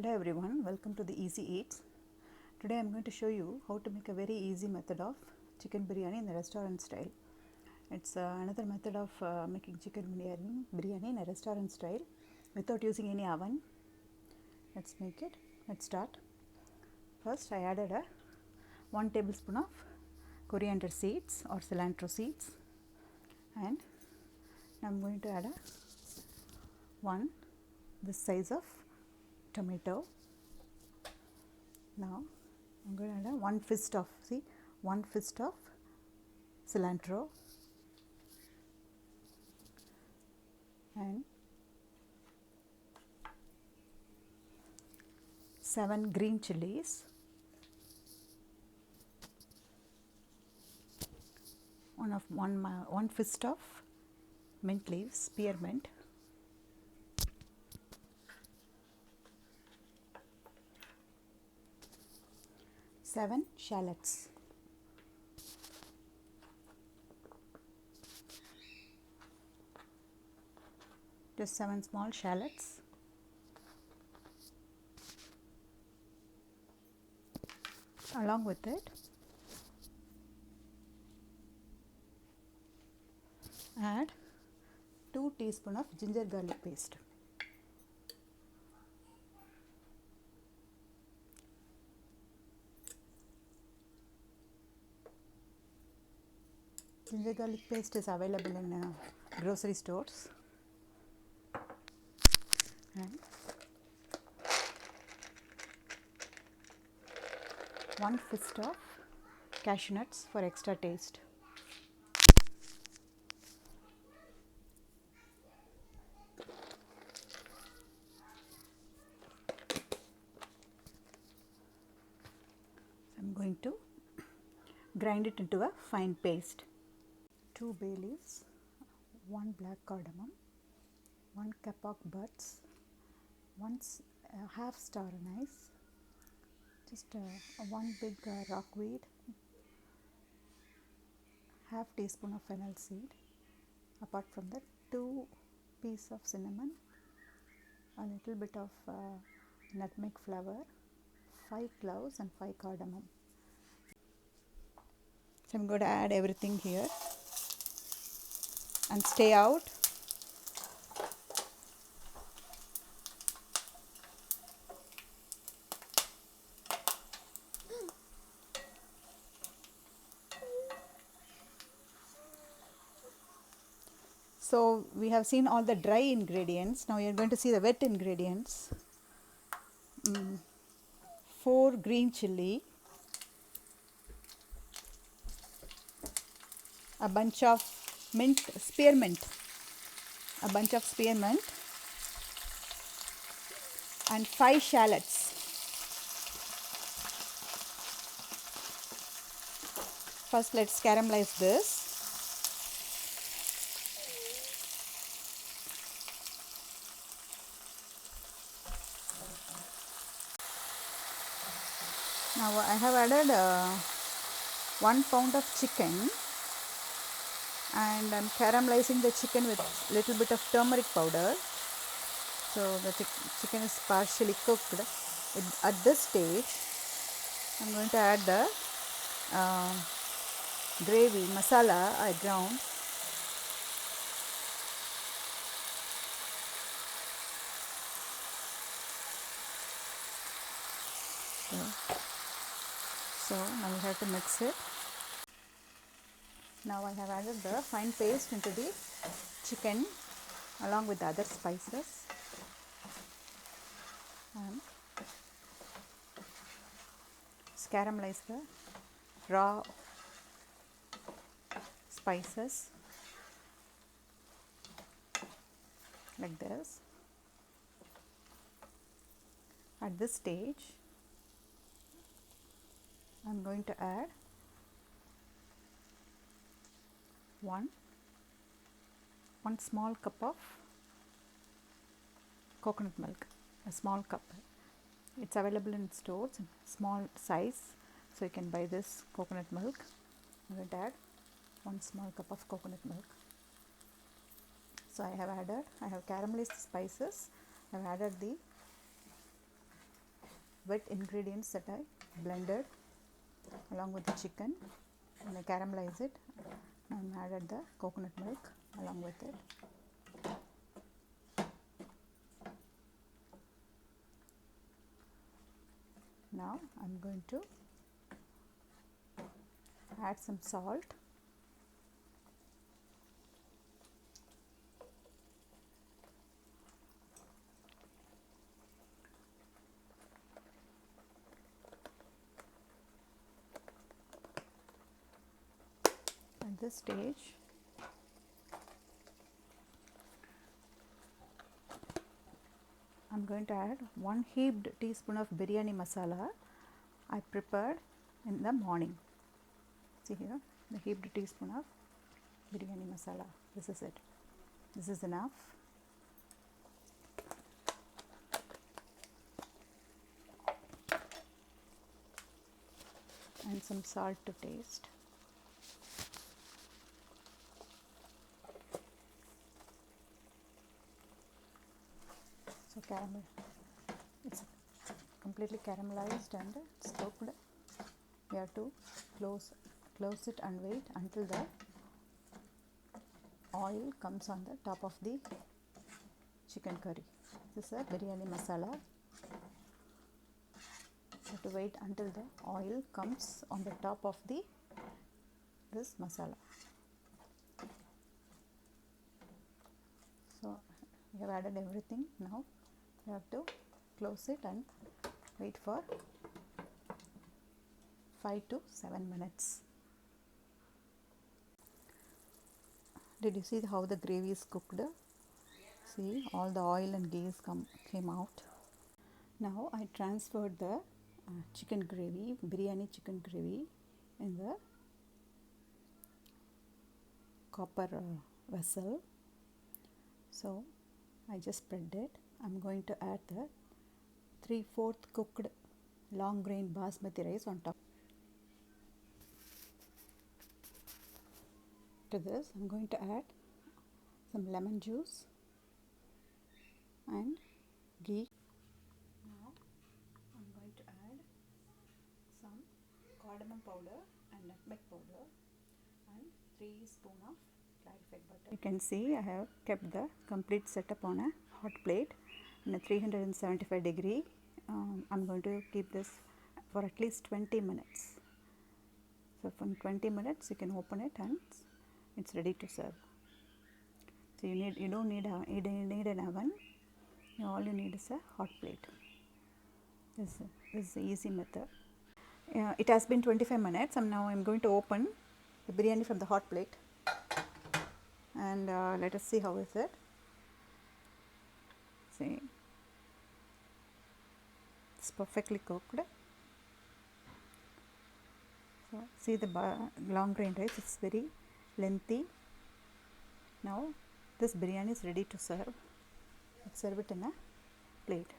Hello everyone, welcome to the Easy Eats. Today I am going to show you how to make a very easy method of chicken biryani in the restaurant style. It's another method of making chicken biryani in a restaurant style without using any oven. Let's make it. Let's start. First I added 1 tablespoon of coriander seeds or cilantro seeds, and I'm going to add one this size of tomato. Now I'm going to add one fist of cilantro and 7 green chilies, one fist of mint leaves, spearmint, 7 shallots, just 7 small shallots, along with it add 2 teaspoons of ginger garlic paste. Ginger garlic paste is available in grocery stores. And 1 fist of cashew nuts for extra taste. I'm going to grind it into a fine paste. 2 bay leaves, 1 black cardamom, 1 kapok buds, 1 half star anise, just 1 big rockweed, half teaspoon of fennel seed. Apart from that, 2 pieces of cinnamon, a little bit of nutmeg flower, 5 cloves and 5 cardamom. So I'm going to add everything here and stay out. So we have seen all the dry ingredients. Now you are going to see the wet ingredients. 4 green chili, a bunch of spearmint, and 5 shallots. First let's caramelize this. Now I have added 1 pound of chicken, and I'm caramelizing the chicken with little bit of turmeric powder. So the chicken is partially cooked. At this stage I'm going to add the gravy masala I ground. So now we have to mix it. Now I have added the fine paste into the chicken along with the other spices, and caramelize the raw spices like this. At this stage I am going to add one small cup of coconut milk, a small cup. It's available in stores, small size, so you can buy this coconut milk. I'm going to add 1 small cup of coconut milk. So I have caramelized the spices. I have added the wet ingredients that I blended along with the chicken, and I caramelize it and added the coconut milk along with it. Now I'm going to add some salt. At this stage, I'm going to add 1 heaped teaspoon of biryani masala I prepared in the morning. See here, the heaped teaspoon of biryani masala. This is it. This is enough. And some salt to taste. So caramel, it's completely caramelized and it's cooked. We have to close it and wait until the oil comes on the top of the chicken curry. This is a biryani masala. You have to wait until the oil comes on the top of this masala. So we have added everything. Now you have to close it and wait for 5 to 7 minutes. Did you see how the gravy is cooked? See, all the oil and ghee came out. Now I transferred the chicken gravy, biryani chicken gravy, in the copper vessel. So I just spread it. I'm going to add the 3/4 cooked long grain basmati rice on top. To this I'm going to add some lemon juice and ghee. Now I'm going to add some cardamom powder and nutmeg powder and 3 spoons of clarified butter. You can see I have kept the complete setup on a hot plate in a 375-degree. I'm going to keep this for at least 20 minutes. So from 20 minutes you can open it and it's ready to serve. So you don't need an oven. All you need is a hot plate. This is the easy method. It has been 25 minutes and now I'm going to open the biryani from the hot plate and let us see how is it. See, it's perfectly cooked. So see the long grain rice, it's very lengthy. Now this biryani is ready to serve. Let's serve it in a plate.